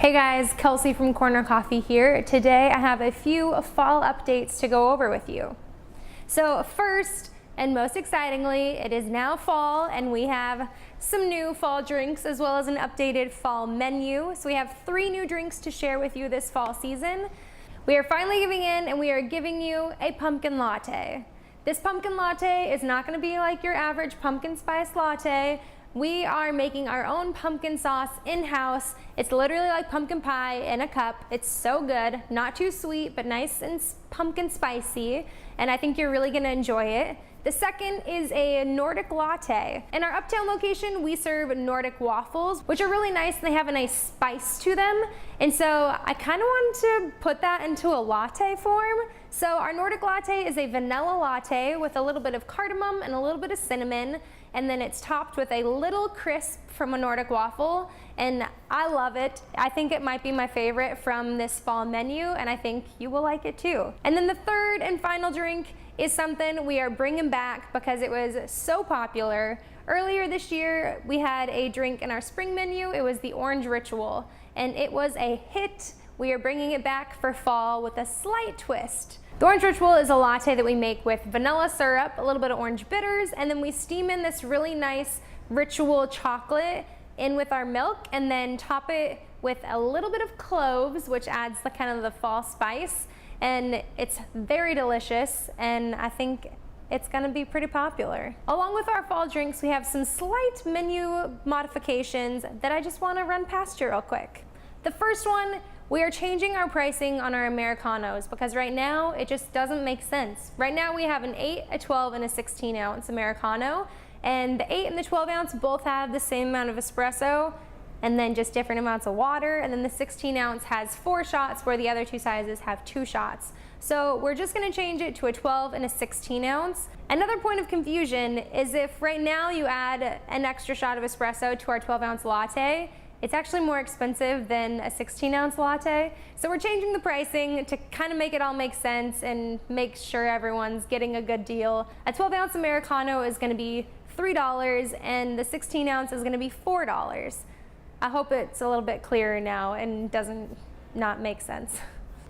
Hey guys, Kelsey from Corner Coffee here. Today I have a few fall updates to go over with you. So first, and most excitingly, it is now fall and we have some new fall drinks as well as an updated fall menu. So we have 3 new drinks to share with you this fall season. We are finally giving in and we are giving you a pumpkin latte. This pumpkin latte is not going to be like your average pumpkin spice latte. We are making our own pumpkin sauce in-house. It's literally like pumpkin pie in a cup. It's so good, not too sweet, but nice and pumpkin spicy, and I think you're really gonna enjoy it. The second is a Nordic latte. In our Uptown location, we serve Nordic waffles, which are really nice and they have a nice spice to them. And so I kind of wanted to put that into a latte form. So our Nordic latte is a vanilla latte with a little bit of cardamom and a little bit of cinnamon. And then it's topped with a little crisp from a Nordic waffle, and I love it. I think it might be my favorite from this fall menu, and I think you will like it too. And then the third and final drink is something we are bringing back because it was so popular. Earlier this year, we had a drink in our spring menu. It was the Orange Ritual, and it was a hit. We are bringing it back for fall with a slight twist. The Orange Ritual is a latte that we make with vanilla syrup, a little bit of orange bitters, and then we steam in this really nice Ritual chocolate in with our milk, and then top it with a little bit of cloves, which adds the kind of the fall spice, and it's very delicious, and I think it's gonna be pretty popular. Along with our fall drinks, we have some slight menu modifications that I just wanna run past you real quick. The first one, we are changing our pricing on our Americanos because right now it just doesn't make sense. Right now we have an 8, a 12, and a 16 ounce Americano, and the 8 and the 12 ounce both have the same amount of espresso and then just different amounts of water, and then the 16 ounce has 4 shots where the other 2 sizes have 2 shots. So we're just gonna change it to a 12 and a 16 ounce. Another point of confusion is if right now you add an extra shot of espresso to our 12 ounce latte, it's actually more expensive than a 16 ounce latte. So we're changing the pricing to kind of make it all make sense and make sure everyone's getting a good deal. A 12 ounce Americano is gonna be $3 and the 16 ounce is gonna be $4. I hope it's a little bit clearer now and doesn't not make sense.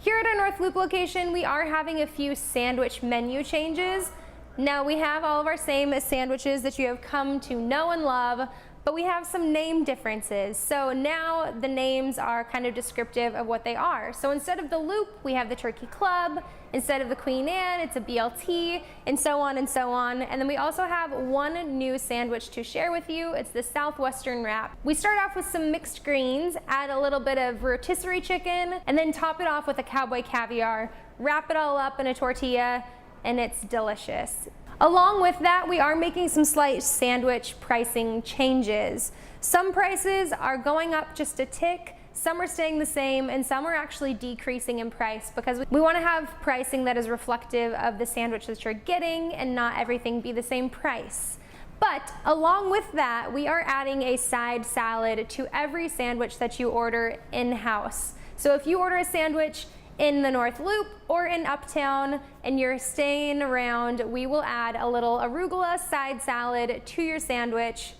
Here at our North Loop location, we are having a few sandwich menu changes. Now we have all of our same sandwiches that you have come to know and love, but we have some name differences. So now the names are kind of descriptive of what they are. So instead of the Loop, we have the Turkey Club. Instead of the Queen Anne, it's a BLT, and so on and so on. And then we also have one new sandwich to share with you. It's the Southwestern Wrap. We start off with some mixed greens, add a little bit of rotisserie chicken, and then top it off with a cowboy caviar. Wrap it all up in a tortilla, and it's delicious. Along with that, we are making some slight sandwich pricing changes. Some prices are going up just a tick, some are staying the same, and some are actually decreasing in price because we want to have pricing that is reflective of the sandwich that you're getting and not everything be the same price. But along with that, we are adding a side salad to every sandwich that you order in-house. So if you order a sandwich in the North Loop or in Uptown and you're staying around, we will add a little arugula side salad to your sandwich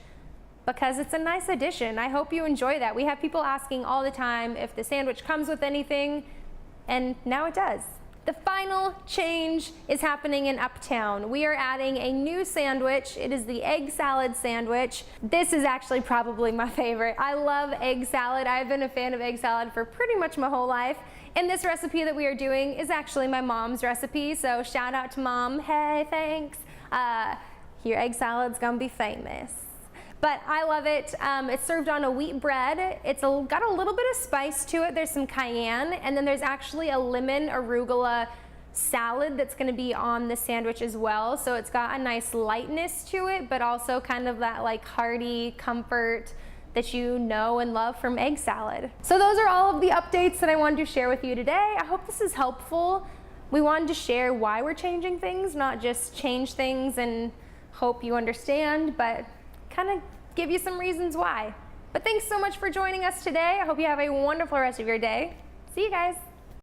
because it's a nice addition. I hope you enjoy that. We have people asking all the time if the sandwich comes with anything, and now it does. The final change is happening in Uptown. We are adding a new sandwich. It is the egg salad sandwich. This is actually probably my favorite. I love egg salad. I've been a fan of egg salad for pretty much my whole life. And this recipe that we are doing is actually my mom's recipe, so shout out to Mom. Hey, thanks. Your egg salad's gonna be famous. But I love it. It's served on a wheat bread. It's got a little bit of spice to it. There's some cayenne, and then there's actually a lemon arugula salad that's gonna be on the sandwich as well. So it's got a nice lightness to it, but also kind of that like hearty comfort that you know and love from egg salad. So those are all of the updates that I wanted to share with you today. I hope this is helpful. We wanted to share why we're changing things, not just change things and hope you understand, but kind of give you some reasons why. But thanks so much for joining us today. I hope you have a wonderful rest of your day. See you guys.